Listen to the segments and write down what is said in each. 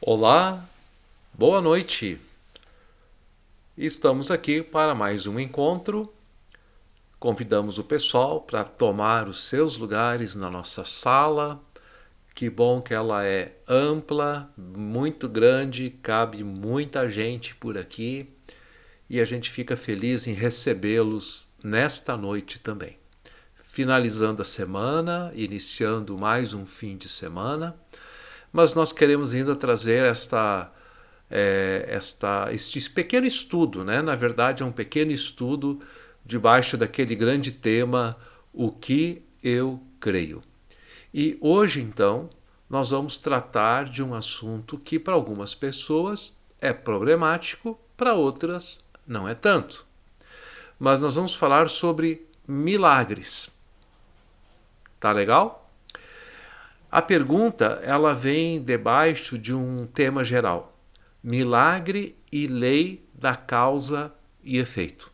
Olá, boa noite. Estamos aqui para mais um encontro. Convidamos o pessoal para tomar os seus lugares na nossa sala. Que bom que ela é ampla, muito grande, cabe muita gente por aqui e a gente fica feliz em recebê-los nesta noite também. Finalizando a semana, iniciando mais um fim de semana, mas nós queremos ainda trazer este pequeno estudo, né? Na verdade, é um pequeno estudo debaixo daquele grande tema, o que eu creio. E hoje, então, nós vamos tratar de um assunto que para algumas pessoas é problemático, para outras não é tanto. Mas nós vamos falar sobre milagres. Tá legal? A pergunta, ela vem debaixo de um tema geral: milagre e lei da causa e efeito.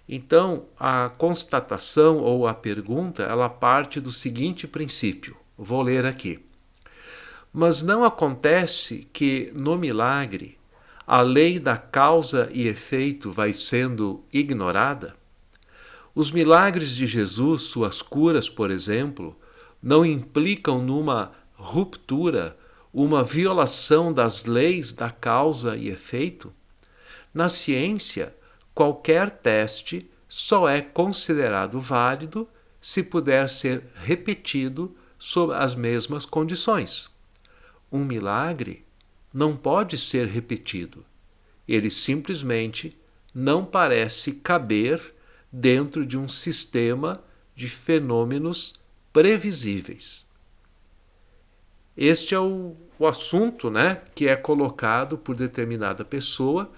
Então, a constatação ou a pergunta, ela parte do seguinte princípio. Vou ler aqui. Mas não acontece que no milagre a lei da causa e efeito vai sendo ignorada? Os milagres de Jesus, suas curas, por exemplo, não implicam numa ruptura, uma violação das leis da causa e efeito? Na ciência, qualquer teste só é considerado válido se puder ser repetido sob as mesmas condições. Um milagre não pode ser repetido. Ele simplesmente não parece caber dentro de um sistema de fenômenos previsíveis. Este é o assunto, né, que é colocado por determinada pessoa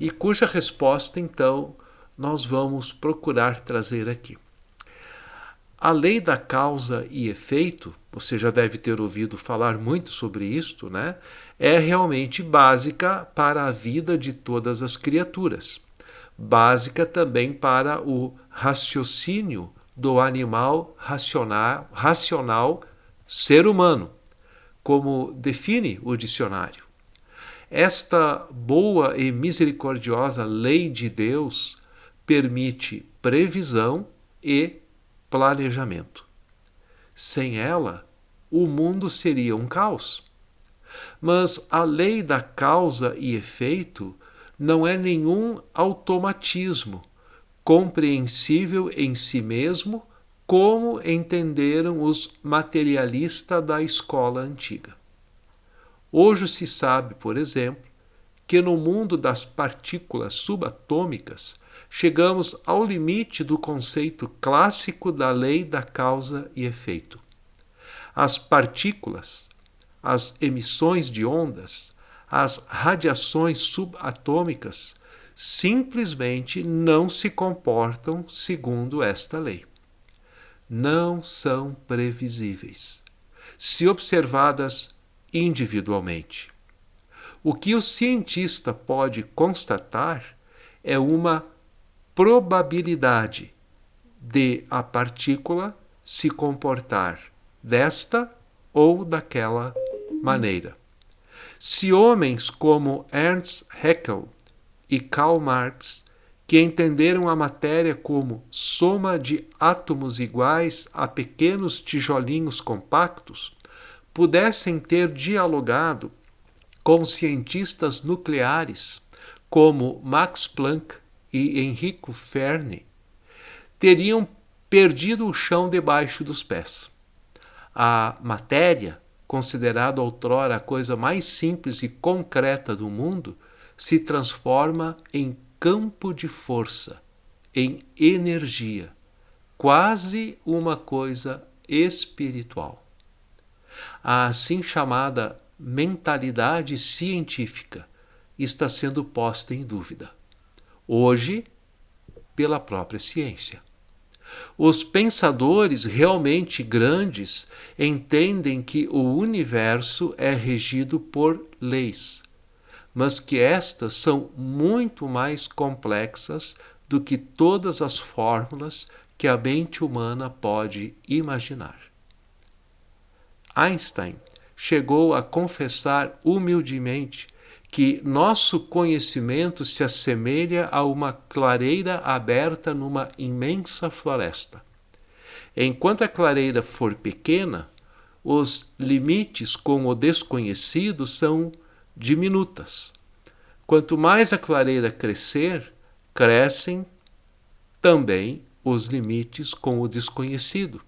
e cuja resposta, então, nós vamos procurar trazer aqui. A lei da causa e efeito, você já deve ter ouvido falar muito sobre isto, né? É realmente básica para a vida de todas as criaturas. Básica também para o raciocínio do animal racional ser humano, como define o dicionário. Esta boa e misericordiosa lei de Deus permite previsão e planejamento. Sem ela, o mundo seria um caos. Mas a lei da causa e efeito não é nenhum automatismo compreensível em si mesmo, como entenderam os materialistas da escola antiga. Hoje se sabe, por exemplo, que no mundo das partículas subatômicas chegamos ao limite do conceito clássico da lei da causa e efeito. As partículas, as emissões de ondas, as radiações subatômicas simplesmente não se comportam segundo esta lei. Não são previsíveis, se observadas individualmente. O que o cientista pode constatar é uma probabilidade de a partícula se comportar desta ou daquela maneira. Se homens como Ernst Haeckel e Karl Marx, que entenderam a matéria como soma de átomos iguais a pequenos tijolinhos compactos, pudessem ter dialogado com cientistas nucleares como Max Planck e Enrico Fermi, teriam perdido o chão debaixo dos pés. A matéria, considerada outrora a coisa mais simples e concreta do mundo, se transforma em campo de força, em energia, quase uma coisa espiritual. A assim chamada mentalidade científica está sendo posta em dúvida, hoje, pela própria ciência. Os pensadores realmente grandes entendem que o universo é regido por leis, mas que estas são muito mais complexas do que todas as fórmulas que a mente humana pode imaginar. Einstein chegou a confessar humildemente que nosso conhecimento se assemelha a uma clareira aberta numa imensa floresta. Enquanto a clareira for pequena, os limites com o desconhecido são diminutas. Quanto mais a clareira crescer, crescem também os limites com o desconhecido.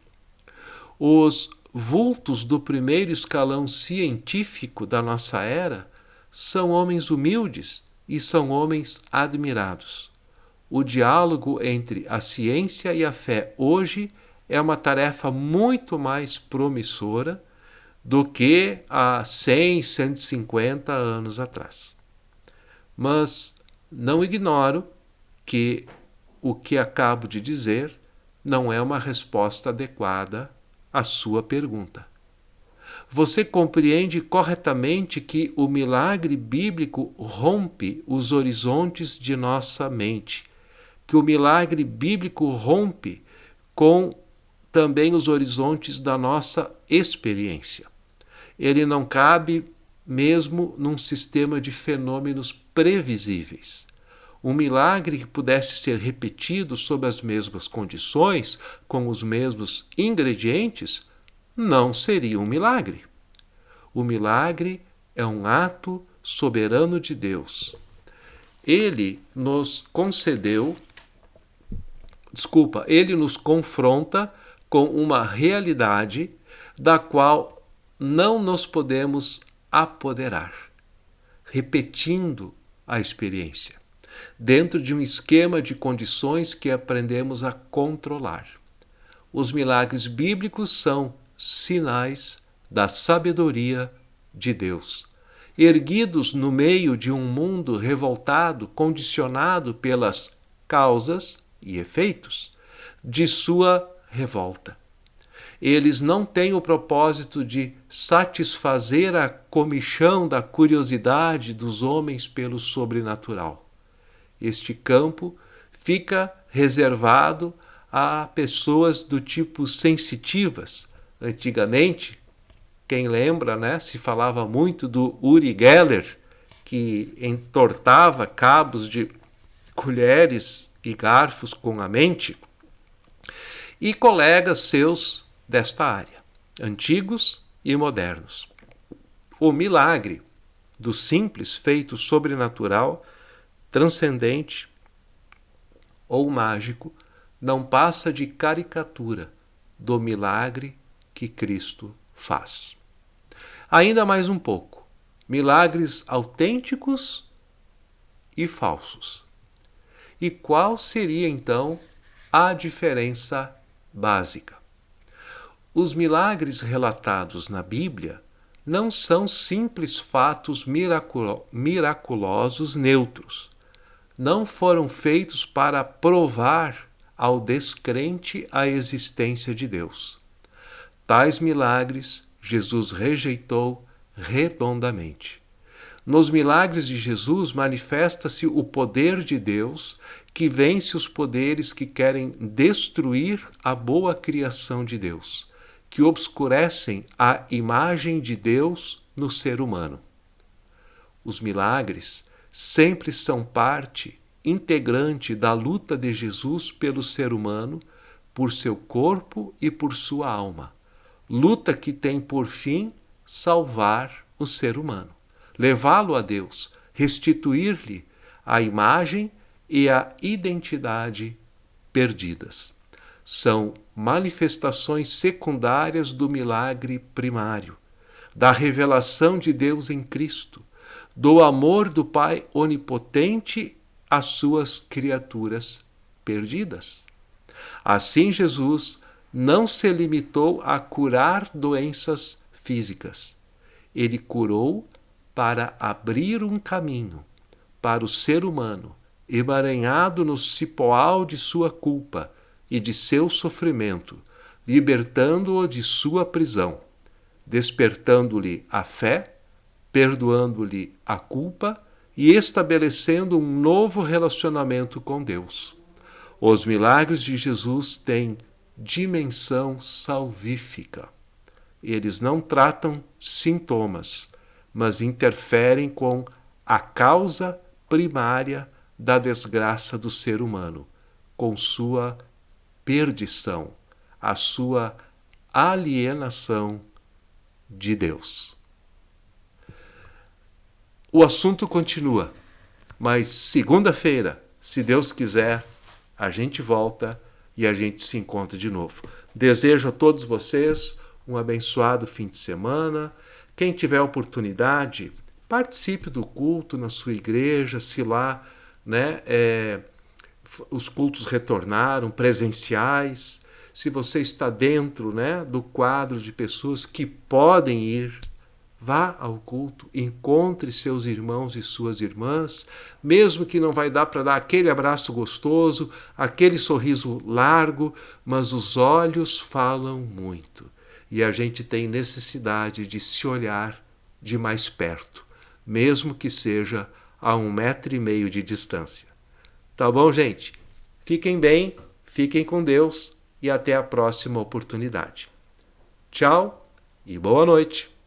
Os vultos do primeiro escalão científico da nossa era são homens humildes e são homens admirados. O diálogo entre a ciência e a fé hoje é uma tarefa muito mais promissora do que há 100, 150 anos atrás. Mas não ignoro que o que acabo de dizer não é uma resposta adequada à sua pergunta. Você compreende corretamente que o milagre bíblico rompe os horizontes de nossa mente, que o milagre bíblico rompe com também os horizontes da nossa experiência. Ele não cabe mesmo num sistema de fenômenos previsíveis. Um milagre que pudesse ser repetido sob as mesmas condições, com os mesmos ingredientes, não seria um milagre. O milagre é um ato soberano de Deus. Ele nos confronta com uma realidade da qual não nos podemos apoderar, repetindo a experiência, dentro de um esquema de condições que aprendemos a controlar. Os milagres bíblicos são sinais da sabedoria de Deus, erguidos no meio de um mundo revoltado, condicionado pelas causas e efeitos de sua revolta. Eles não têm o propósito de satisfazer a comichão da curiosidade dos homens pelo sobrenatural. Este campo fica reservado a pessoas do tipo sensitivas. Antigamente, quem lembra, se falava muito do Uri Geller, que entortava cabos de colheres e garfos com a mente, e colegas seus desta área, antigos e modernos. O milagre do simples feito sobrenatural, transcendente ou mágico, não passa de caricatura do milagre que Cristo faz. Ainda mais um pouco. Milagres autênticos e falsos. E qual seria, então, a diferença básica? Os milagres relatados na Bíblia não são simples fatos miraculosos neutros. Não foram feitos para provar ao descrente a existência de Deus. Tais milagres Jesus rejeitou redondamente. Nos milagres de Jesus manifesta-se o poder de Deus que vence os poderes que querem destruir a boa criação de Deus, que obscurecem a imagem de Deus no ser humano. Os milagres sempre são parte integrante da luta de Jesus pelo ser humano, por seu corpo e por sua alma. Luta que tem por fim salvar o ser humano, levá-lo a Deus, restituir-lhe a imagem e a identidade perdidas. São manifestações secundárias do milagre primário, da revelação de Deus em Cristo, do amor do Pai onipotente às suas criaturas perdidas. Assim, Jesus não se limitou a curar doenças físicas. Ele curou para abrir um caminho para o ser humano, emaranhado no cipoal de sua culpa e de seu sofrimento, libertando-o de sua prisão, despertando-lhe a fé, perdoando-lhe a culpa e estabelecendo um novo relacionamento com Deus. Os milagres de Jesus têm dimensão salvífica. eles não tratam sintomas, mas interferem com a causa primária da desgraça do ser humano, com sua perdição, a sua alienação de Deus. O assunto continua, mas segunda-feira, se Deus quiser, a gente volta e a gente se encontra de novo. Desejo a todos vocês um abençoado fim de semana. Quem tiver oportunidade, participe do culto na sua igreja, se lá, né, os cultos retornaram, presenciais. Se você está dentro, né, do quadro de pessoas que podem ir, vá ao culto, encontre seus irmãos e suas irmãs, mesmo que não vai dar para dar aquele abraço gostoso, aquele sorriso largo, mas os olhos falam muito. E a gente tem necessidade de se olhar de mais perto, mesmo que seja a 1,5 metro de distância. Tá bom, gente? Fiquem bem, fiquem com Deus e até a próxima oportunidade. Tchau e boa noite.